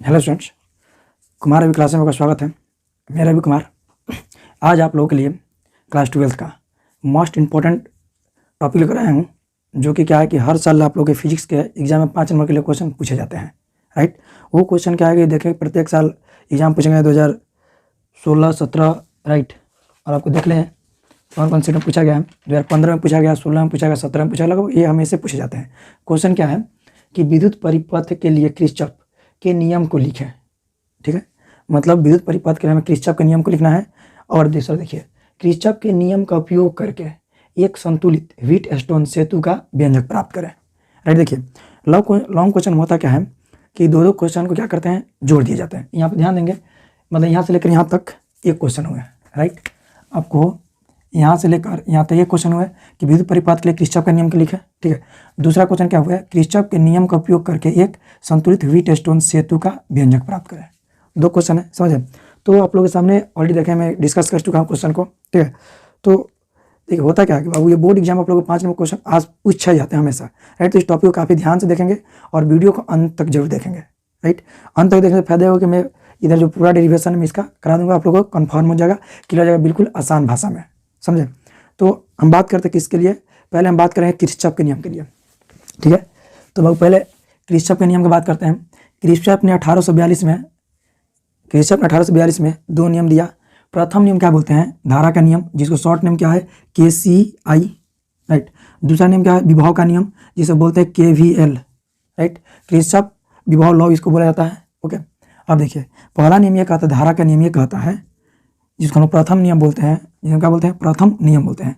Hello students, Kumar Ravi class में आपका स्वागत है। मैं रवि कुमार आज आप लोगों के लिए क्लास 12th का मोस्ट इम्पोर्टेंट टॉपिक लेकर आया हूँ, जो कि क्या है कि हर साल आप लोगों के फिजिक्स के एग्जाम में 5 नंबर के लिए क्वेश्चन पूछे जाते हैं। राइट, वो क्वेश्चन क्या है कि देखें प्रत्येक साल एग्जाम पूछेंगे 2016, 17, राइट, और आपको देख लें कौन कौन से में पूछा गया है। 2015 में पूछा गया, 16 में पूछा गया, 17 में पूछा गया, लगभग ये हमेशा पूछे जाते हैं। क्वेश्चन क्या है कि विद्युत परिपथ के लिए किरचॉफ के नियम को लिखें। ठीक है, मतलब विद्युत परिपथ के लिए हमें किरचॉफ के नियम को लिखना है। और दूसरा देखिए, किरचॉफ के नियम का उपयोग करके एक संतुलित व्हीटस्टोन सेतु का व्यंजक प्राप्त करें। राइट, देखिए लॉन्ग क्वेश्चन होता क्या है कि दो दो क्वेश्चन को क्या करते हैं, जोड़ दिए जाते हैं। यहाँ पे ध्यान देंगे, मतलब यहाँ से लेकर यहाँ तक एक क्वेश्चन हुआ है। राइट, आपको यहाँ से लेकर यहाँ तक एक क्वेश्चन हुआ है कि विद्युत परिपथ के लिए किरचॉफ का नियम को लिखें। ठीक है, दूसरा क्वेश्चन क्या हुआ है, किरचॉफ के नियम का उपयोग करके एक संतुलित व्हीटस्टोन सेतु का व्यंजक प्राप्त करें। दो क्वेश्चन है, समझे। तो आप लोगों के सामने ऑलरेडी देखें, मैं डिस्कस कर चुका हूँ क्वेश्चन को। ठीक है, तो देखिए होता क्या है कि बाबू ये बोर्ड एग्जाम आप लोगों को 5 नंबर क्वेश्चन आज पूछा जाते हैं हमेशा। राइट, तो इस टॉपिक को काफ़ी ध्यान से देखेंगे और वीडियो को अंत तक जरूर देखेंगे। राइट, अंत तक देखने से फायदा होगा कि मैं इधर जो पूरा डेरिवेशन है इसका करा दूंगा, आप लोगों को कन्फर्म हो जाएगा, क्लियर हो जाएगा, बिल्कुल आसान भाषा में, समझे। तो हम बात करते हैं किसके लिए, पहले हम बात करेंगे किरचॉफ के नियम के लिए। ठीक है, तो बाबू पहले किरचॉफ के नियम की बात करते हैं। किरचॉफ ने 1842 में दो नियम दिया। प्रथम नियम क्या बोलते हैं, धारा का नियम, जिसको शॉर्ट नेम क्या है KCI। राइट, दूसरा नियम क्या है, विभव का नियम, जिसे बोलते हैं KVL। राइट, किरचॉफ विभव लॉ इसको बोला जाता है। ओके, अब देखिए पहला नियम ये कहता है, धारा का नियम ये कहता है, जिसको हम प्रथम नियम बोलते हैं, जिसे क्या बोलते हैं, प्रथम नियम बोलते हैं।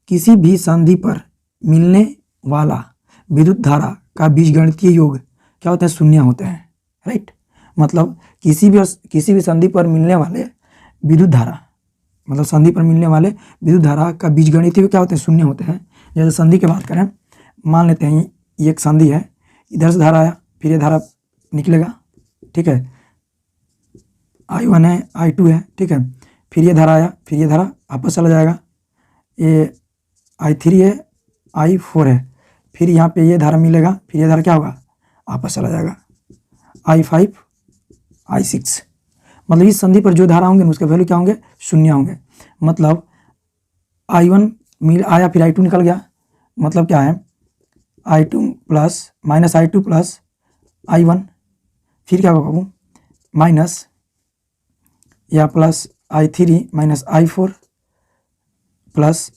किसी भी संधि पर मिलने वाला विद्युत धारा का बीजगणितीय योग क्या होता है, शून्य होते हैं। राइट, मतलब किसी भी संधि पर मिलने वाले विद्युत धारा, मतलब संधि पर मिलने वाले विद्युत धारा का बीजगणितीय क्या होते हैं, शून्य होते हैं। जैसे संधि की बात करें, मान लेते हैं ये एक संधि है, इधर से धारा आया, फिर ये धारा निकलेगा। ठीक है, I1 है, I2 है। ठीक है, फिर ये धारा आया, फिर ये धारा आपस चला जाएगा, ये I3 है, I4 है, फिर यहाँ पे ये धारा मिलेगा, फिर ये धारा क्या होगा, आपस चला जाएगा, I5, I6। मतलब इस संधि पर जो धारा होंगे उसके वैल्यू क्या होंगे, शून्य होंगे। मतलब I1 मिल आया, फिर I2 निकल गया, मतलब क्या है I2 plus minus I2 plus I1, फिर क्या होगा बाबू, माइनस या plus I3 minus I4 plus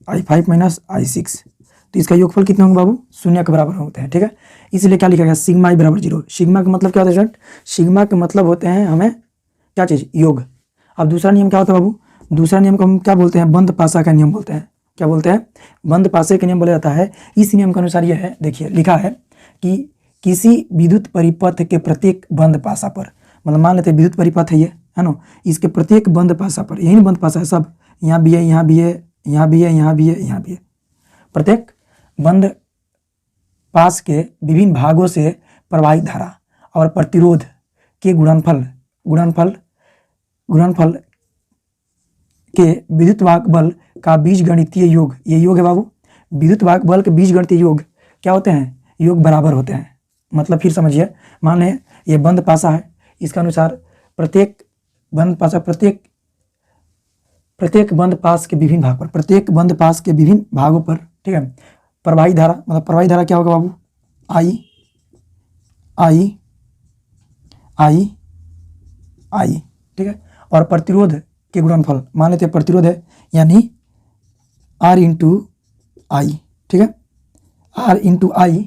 I5 minus I6। तो इसका योगफल कितने होंगे बाबू, शून्य के बराबर होते हैं। ठीक है, इसलिए क्या लिखा गया, सिग्मा I बराबर 0। सिग्मा का मतलब क्या होता है स्टूडेंट, सिग्मा के मतलब होते हैं हमें क्या चीज़, योग। अब दूसरा नियम क्या होता है बाबू, दूसरा नियम को हम क्या बोलते हैं, बंद पासा का नियम बोलते हैं। क्या बोलते हैं, बंद पासे का नियम बोला जाता है। इस नियम के अनुसार यह है, देखिए लिखा है कि किसी विद्युत परिपथ के प्रत्येक बंद पासा पर, मतलब मान लेते हैं विद्युत परिपथ है ये, है ना, इसके प्रत्येक बंद पासा पर, यही बंद पासा है सब, यहाँ भी है, यहाँ भी है, यहाँ भी है, यहाँ भी है, यहाँ भी है, प्रत्येक बंद पास के विभिन्न भागों से प्रवाहित धारा और प्रतिरोध के गुणनफल के विद्युत वाहक बल का बीजगणितीय योग, ये योग है बाबू, विद्युत वाहक बल के बीजगणितीय योग क्या होते हैं, योग बराबर होते हैं। मतलब फिर समझिए, मान लें ये बंद पासा है, इसका अनुसार प्रत्येक बंद पास के विभिन्न भाग पर, प्रत्येक बंद पास के विभिन्न भागों पर, ठीक है, प्रवाहित धारा, मतलब प्रवाहित धारा क्या होगा बाबू, I। ठीक है, और प्रतिरोध के गुणनफल, मान लेते हैं प्रतिरोध है, यानी R इंटू I। ठीक है, R इंटू I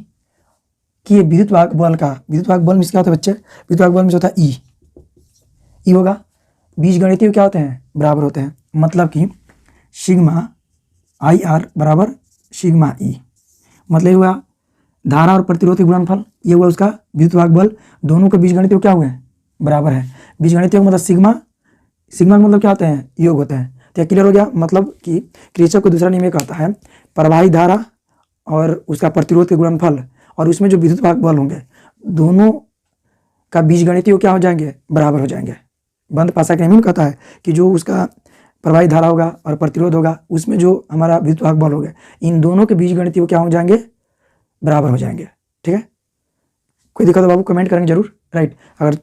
कि विद्युत वाहक बल का, विद्युत वाहक बल में क्या होता है बच्चे, विद्युत वाहक बल में होता है E होगा, बीजगणितीय क्या होते हैं, बराबर होते हैं। मतलब कि सिग्मा IR बराबर सिग्मा E, मतलब हुआ धारा और प्रतिरोध के गुणनफल, ये हुआ उसका विद्युत वाहक बल, दोनों के बीजगणितीय क्या हुए, बराबर है। बीजगणितीय मतलब सिग्मा का मतलब क्या होते हैं, योग होते हैं। तो क्लियर हो गया, मतलब कि किरचॉफ का दूसरा नियम ये कहता है प्रवाहित धारा और उसका प्रतिरोध के गुणनफल और उसमें जो विद्युत वाहक बल होंगे, दोनों का बीजगणितीय क्या हो जाएंगे, बराबर हो जाएंगे। बंद पासा का नियम कहता है कि जो उसका प्रवाहित धारा होगा और प्रतिरोध होगा, उसमें जो हमारा विद्युत वाहक बल होगा, इन दोनों के बीजगणितीय क्या हो जाएंगे, बराबर हो जाएंगे। ठीक है, कोई दिक्कत हो बाबू कमेंट करेंगे जरूर। राइट। अगर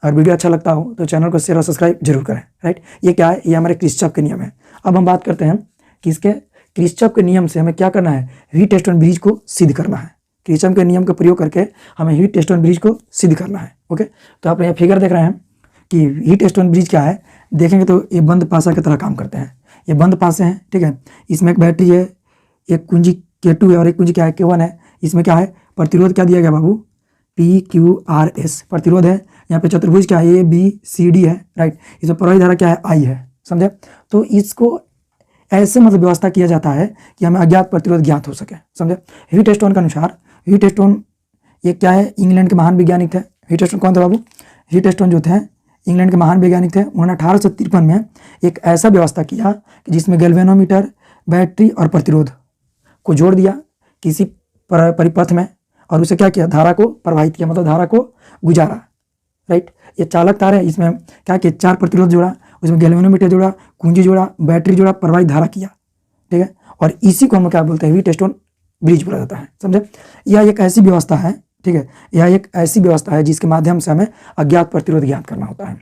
वीडियो अच्छा लगता हो तो चैनल को शेयर और सब्सक्राइब जरूर करें, राइट। ये क्या है, ये हमारे किरचॉफ के नियम है। अब हम बात करते हैं कि इसके किरचॉफ के नियम से हमें क्या करना है, हीट स्टोन ब्रिज को सिद्ध करना है। किरचॉफ के नियम का प्रयोग करके हमें हीट स्टोन ब्रिज को सिद्ध करना है। ओके, तो आप यहाँ फिगर देख रहे हैं कि हीट स्टोन ब्रिज क्या है, देखेंगे तो ये बंद पासा की तरह काम करते हैं। ये बंद पासे हैं, ठीक है। इसमें एक बैटरी है, एक कुंजी K2 है और एक कुंजी क्या है, K1 है। इसमें क्या है, प्रतिरोध क्या दिया गया बाबू, PQRS प्रतिरोध है। यहाँ पे चतुर्भुज क्या है, ABCD है, राइट। इसमें प्रवाही धारा क्या है, I है, समझे। तो इसको ऐसे मतलब व्यवस्था किया जाता है कि हमें अज्ञात प्रतिरोध ज्ञात हो सके, समझे। हीट स्टोन के अनुसार, हीट स्टोन ये क्या है, इंग्लैंड के महान वैज्ञानिक थे। हीट स्टोन कौन थे बाबू, हीट स्टोन जो थे इंग्लैंड के महान वैज्ञानिक थे। उन्होंने 1853 में एक ऐसा व्यवस्था किया कि जिसमें गैल्वेनोमीटर, बैटरी और प्रतिरोध को जोड़ दिया किसी परिपथ में और उसे क्या किया, धारा को प्रवाहित किया, मतलब धारा को गुजारा, राइट। ये चालक तार है, इसमें क्या किया, 4 प्रतिरोध जोड़ा, उसमें गैल्वेनोमीटर जोड़ा, कुंजी जोड़ा, बैटरी जोड़ा, प्रवाहित धारा किया, ठीक है। और इसी को हम क्या बोलते हैं, हीट स्टोन ब्रिज बोला जाता है, समझे। यह एक ऐसी व्यवस्था है, ठीक है, यह एक ऐसी व्यवस्था है जिसके माध्यम से हमें अज्ञात प्रतिरोध ज्ञात करना होता है,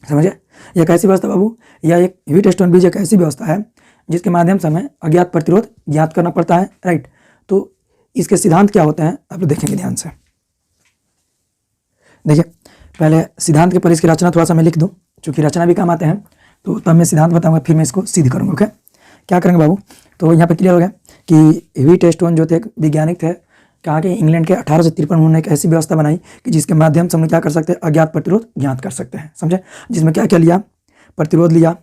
समझे। यह कैसी व्यवस्था बाबू, यह एक हीट स्टोन ब्रिज एक ऐसी व्यवस्था है जिसके माध्यम से हमें अज्ञात प्रतिरोध ज्ञात करना पड़ता है, राइट। तो इसके सिद्धांत क्या होते हैं आप लोग देखेंगे ध्यान से। देखिए पहले सिद्धांत के पर इसकी रचना थोड़ा सा मैं लिख दूं, चूंकि रचना भी काम आते हैं, तो तब मैं सिद्धांत बताऊंगा, फिर मैं इसको सिद्ध करूंगा। ओके, क्या करेंगे बाबू, तो यहाँ पे क्लियर हो गया कि हीट स्टोन जो थे वैज्ञानिक थे, कहा कि इंग्लैंड के 1853 उन्होंने एक ऐसी व्यवस्था बनाई कि जिसके माध्यम से हम क्या कर सकते हैं, अज्ञात प्रतिरोध ज्ञात कर सकते हैं, समझे। जिसमें क्या क्या लिया, प्रतिरोध लिया,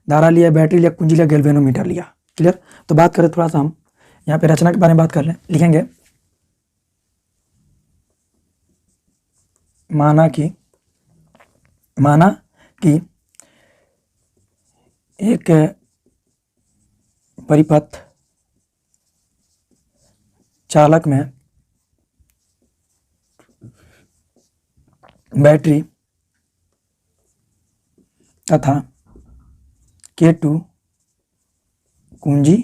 धारा लिया, बैटरी लिया, कुंजी लिया, गैल्वेनोमीटर लिया, क्लियर। तो बात करें थोड़ा सा हम यहाँ पे रचना के बारे में बात कर लें, लिखेंगे माना कि एक परिपथ चालक में बैटरी तथा K2 कुंजी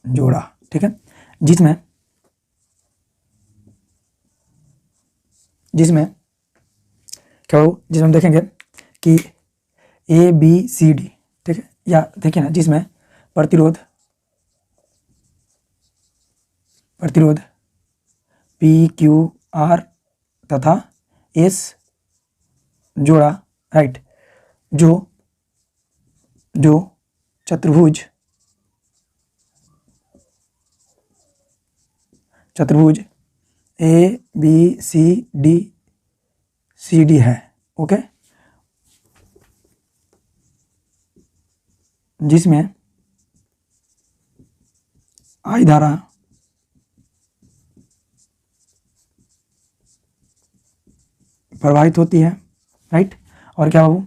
जोड़ा, ठीक है। जिसमें क्या हो, जिसमें देखेंगे कि ABCD, ठीक है, या देखिए ना, जिसमें प्रतिरोध PQR तथा S जोड़ा, राइट, जो चतुर्भुज ABCD है, ओके। जिसमें I धारा प्रवाहित होती है, राइट। और क्या बाबू,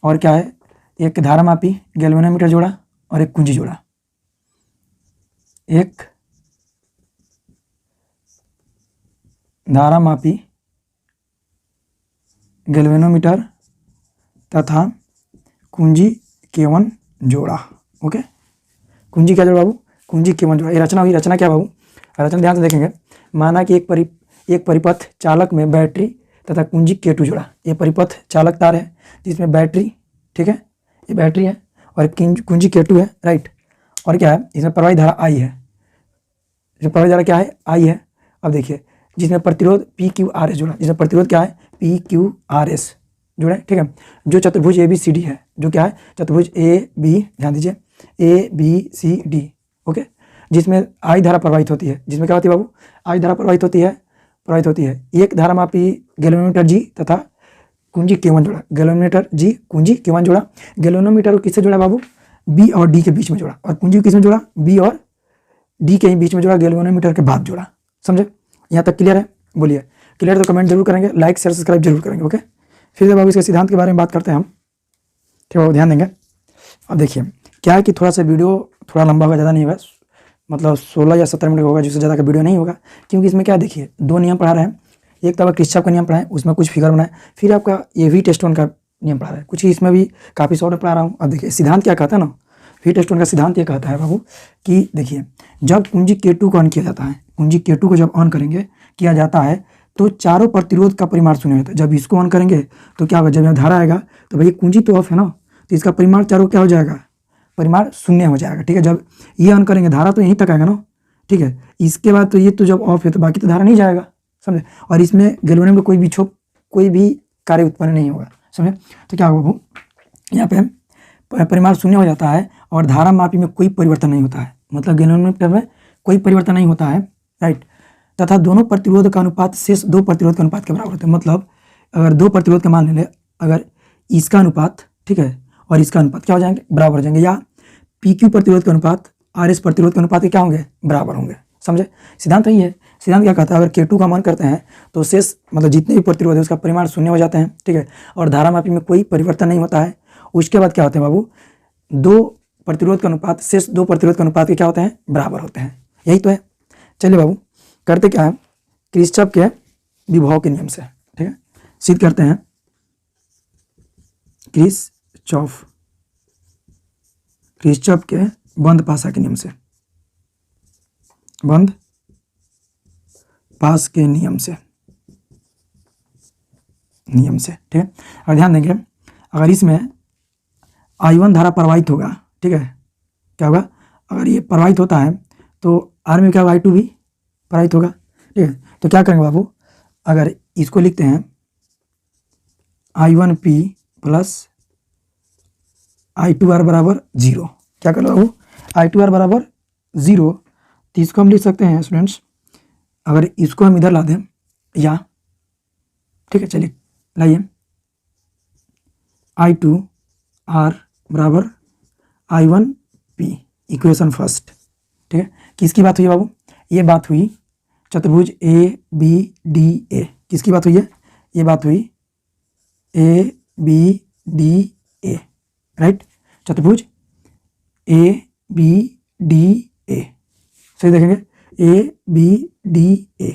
और क्या है, एक धारामापी गैल्वेनोमीटर जोड़ा और एक कुंजी जोड़ा, एक धारामापी गैल्वेनोमीटर तथा कुंजी K1 जोड़ा, ओके। कुंजी क्या जोड़ा बाबू, कुंजी K1 जोड़ा। ये रचना हुई, रचना क्या बाबू, रचना ध्यान से देखेंगे। माना कि एक परिपथ चालक में बैटरी तथा कुंजी K2 जोड़ा। ये परिपथ चालक तार है जिसमें बैटरी, ठीक है, ये बैटरी है और कुंजी K2 है, राइट। और क्या है, इसमें प्रवाही धारा I है, जो प्रवाही धारा क्या है, I है। अब देखिए, जिसमें प्रतिरोध PQRS जोड़ा, जिसमें प्रतिरोध क्या है, PQRS जोड़ा, ठीक है। जो चतुर्भुज ABCD है, जो क्या है, चतुर्भुज AB, ध्यान दीजिए, ABCD, ओके। जिसमें I धारा प्रवाहित होती है, जिसमें क्या होती है बाबू, I धारा प्रवाहित होती है। एक धारामापी गैल्वेनोमीटर G तथा कुंजी K1 जोड़ा, गैल्वेनोमीटर G कुंजी K1 जोड़ा। गैल्वेनोमीटर को किससे जोड़ा बाबू, B और D के बीच में जोड़ा, और कुंजी किसमें जोड़ा, B और D के बीच में जोड़ा, गैल्वेनोमीटर के बाद जोड़ा, समझे। यहाँ तक क्लियर है, बोलिए क्लियर, तो कमेंट जरूर करेंगे, लाइक शेयर सब्सक्राइब जरूर करेंगे, ओके। फिर से बाबू इसके सिद्धांत के बारे में बात करते हैं हम, ठीक है बाबू, ध्यान देंगे। अब देखिए क्या है कि थोड़ा सा वीडियो थोड़ा लंबा होगा, ज़्यादा नहीं होगा, मतलब 16 या 17 मिनट होगा, जिससे ज़्यादा का वीडियो नहीं होगा, क्योंकि इसमें क्या देखिए 2 नियम पढ़ा रहे हैं। एक तो किरचॉफ का नियम पढ़ाएं, उसमें कुछ फिगर बनाए, फिर आपका ये हीट स्टोन का नियम पढ़ा रहा है, कुछ इसमें भी काफ़ी शॉर्ट में पढ़ा रहा हूँ। अब देखिए सिद्धांत क्या कहता है ना, हीट स्टोन का सिद्धांत ये कहता है बाबू कि देखिए जब कुंजी K2 को ऑन किया जाता है, कुंजी K2 को जब ऑन किया जाता है तो चारों प्रतिरोध का परिमाण शून्य होता है। जब इसको ऑन करेंगे तो क्या होगा, जब यहाँ धारा आएगा तो भाई कुंजी तो ऑफ है ना, तो इसका परिमाण चारों क्या हो जाएगा, परिमाण शून्य हो जाएगा। ठीक है, जब ये ऑन करेंगे धारा तो यहीं तक आएगा ना। ठीक है, इसके बाद तो ये तो जब ऑफ है तो बाकी तो धारा नहीं जाएगा, समझे। और इसमें गैल्वेनियम का कोई भी कार्य उत्पन्न नहीं होगा, समझे। तो क्या होगा, यहाँ पे परिमाण शून्य हो जाता है और धारा मापी में कोई परिवर्तन नहीं होता है, मतलब गैल्वेनियम में कोई परिवर्तन नहीं होता है, राइट। तथा दोनों प्रतिरोध का अनुपात शेष दो प्रतिरोध के अनुपात के बराबर होता है। मतलब अगर दो प्रतिरोध का मान ले, अगर इसका अनुपात, ठीक है, और इसका अनुपात क्या हो जाएंगे, बराबर हो जाएंगे, या पी क्यू प्रतिरोध का अनुपात आर एस प्रतिरोध के अनुपात के क्या होंगे, बराबर होंगे, समझे। सिद्धांत यही है। सिद्धांत क्या कहता है, अगर K2 का मान करते हैं तो शेष मतलब जितने भी प्रतिरोध है उसका परिमाण शून्य हो जाते हैं, ठीक है, और धारा मापी में कोई परिवर्तन नहीं होता है। उसके बाद क्या होते हैं बाबू, दो प्रतिरोध का अनुपात शेष दो प्रतिरोध के अनुपात के क्या होते हैं, बराबर होते हैं। यही तो है। चलिए बाबू, करते क्या है, किरचॉफ के विभव के नियम से, ठीक है, सिद्ध करते हैं किरचॉफ के बंद पासा के नियम से, बंद पास के नियम से, ठीक है। और ध्यान देंगे, अगर इसमें I1 धारा प्रवाहित होगा, ठीक है, क्या होगा, अगर ये प्रवाहित होता है तो आर में क्या होगा, I2 भी प्रवाहित होगा, ठीक है। तो क्या करेंगे बाबू, अगर इसको लिखते हैं I1P प्लस I2R बराबर 0, क्या कर लो बाबू, I2R बराबर 0, तो इसको हम लिख सकते हैं स्टूडेंट्स, अगर इसको हम इधर ला दें या, ठीक है, चलिए लाइए, I2R बराबर I1P, इक्वेशन फर्स्ट, ठीक है। किसकी बात हुई बाबू, ये बात हुई चतुर्भुज ABDA, किसकी बात हुई है, ये बात हुई ABDA, राइट, चतुर्भुज ABDA, सही देखेंगे, ABDA,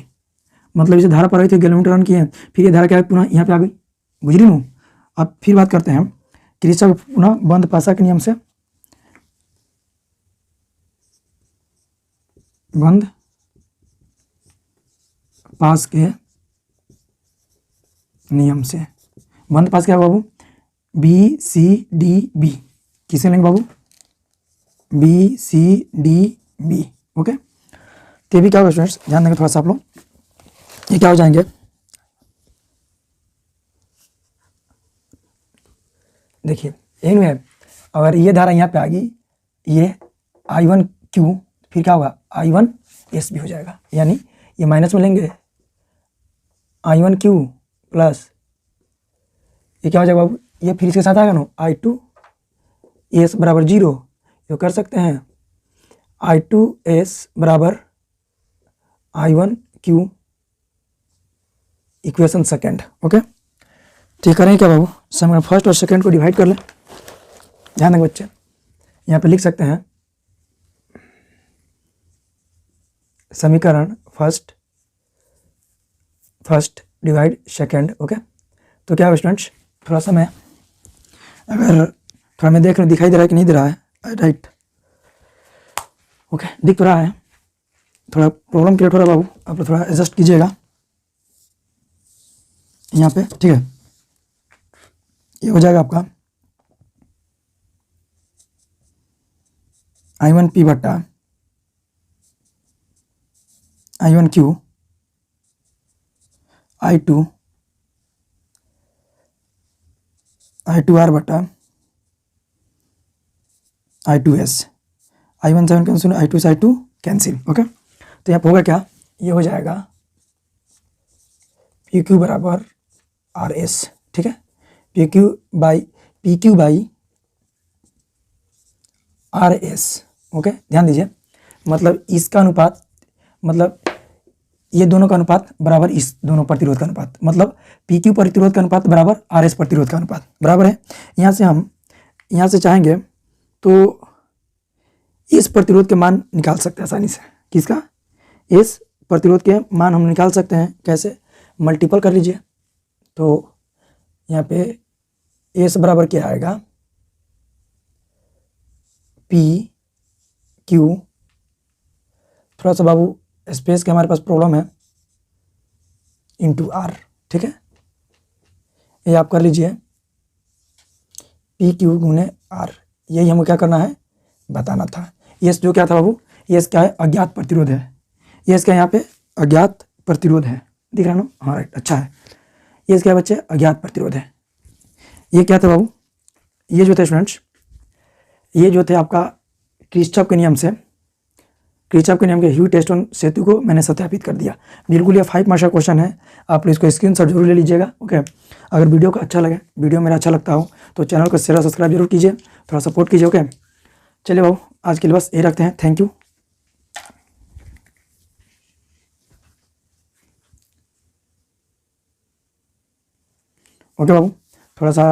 मतलब इसे धारा प्रवाहित गैल्वेनियम रन किए हैं, फिर ये धारा क्या है, पुनः यहाँ पे आ गई, गुजरी हूँ। अब फिर बात करते हैं किरचॉफ पुनः बंद पासा के नियम से, बंद पास के नियम से, बंद पास क्या है बाबू, BCDB, किसे लेंगे बाबू, BCDB, ओके। तो भी क्या होगा स्टूडेंट्स, ध्यान देंगे थोड़ा सा आप लोग, ये क्या हो जाएंगे, देखिए इनमें अगर ये धारा यहाँ पे आ गई, ये I1Q, फिर क्या होगा, I1S भी हो जाएगा, यानी ये माइनस में लेंगे I1Q प्लस ये क्या हो जाएगा बाबू, ये फिर इसके साथ आएगा ना I2S बराबर 0, जो कर सकते हैं I2S बराबर I1Q इक्वेशन सेकेंड, ओके। तो करें क्या बाबू, समीकरण फर्स्ट और सेकेंड को डिवाइड कर लें। ध्यान देंगे बच्चे, यहाँ पे लिख सकते हैं समीकरण फर्स्ट डिवाइड सेकेंड, ओके। तो क्या है स्टूडेंट्स, थोड़ा सा मैं अगर थोड़ा मैं देख रहा हूँ दिखाई दे रहा है कि नहीं दे रहा है, राइट, ओके, दिख तो रहा है, थोड़ा प्रॉब्लम क्रिएट हो रहा है बाबू, आप लोग थोड़ा एडजस्ट कीजिएगा यहाँ पे, ठीक है। ये हो जाएगा आपका I1P बट्टा I1Q I2R बट्टा I2S, I1 7 कैंसिल, I2 से I2 कैंसिल, ओके। तो यहाँ पे होगा क्या, ये हो जाएगा PQ बराबर RS, ठीक है, PQ बाई RS, ओके। ध्यान दीजिए, मतलब इसका अनुपात, मतलब ये दोनों का अनुपात बराबर इस दोनों प्रतिरोध का अनुपात, मतलब PQ प्रतिरोध का अनुपात बराबर RS प्रतिरोध का अनुपात, बराबर है। यहाँ से हम यहाँ से चाहेंगे तो इस प्रतिरोध के मान निकाल सकते हैं आसानी से, किसका, इस प्रतिरोध के मान हम निकाल सकते हैं, कैसे, मल्टीपल कर लीजिए। तो यहाँ पे एस बराबर क्या आएगा, PQ, थोड़ा सा बाबू स्पेस के हमारे पास प्रॉब्लम है, इंटू आर, ठीक है। ये आप कर लीजिए पी क्यू गुने आर, यही हमको क्या करना है बताना था। यस जो क्या था बाबू, यस क्या है अज्ञात प्रतिरोध है, यस क्या यहाँ पे अज्ञात प्रतिरोध है, दिख रहा है ना, हाँ राइट, अच्छा है। यस क्या है बच्चे अज्ञात प्रतिरोध है। ये क्या था बाबू, ये जो थे स्टूडेंट्स, ये जो थे आपका किरचॉफ के नियम से, किरचॉफ के नियम के ह्यूजेन सेतु को मैंने सत्यापित कर दिया। बिल्कुल ये 5 मार्क्स का क्वेश्चन है, आप इसको स्क्रीनशॉट जरूर ले लीजिएगा, ओके। अगर वीडियो को अच्छा लगे, वीडियो मेरा अच्छा लगता हो तो चैनल को शेयर और सब्सक्राइब जरूर कीजिए, थोड़ा सपोर्ट कीजिए, ओके। चलिए बाबू आज के लिए बस यही रखते हैं, थैंक यू। ओके बाबू, थोड़ा सा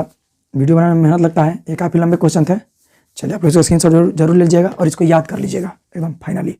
वीडियो बनाने में मेहनत लगता है, ये काफ़ी लंबे क्वेश्चन थे। चलिए आप लोग इसको स्क्रीनशॉट जरूर लीजिएगा और इसको याद कर लीजिएगा एकदम फाइनली।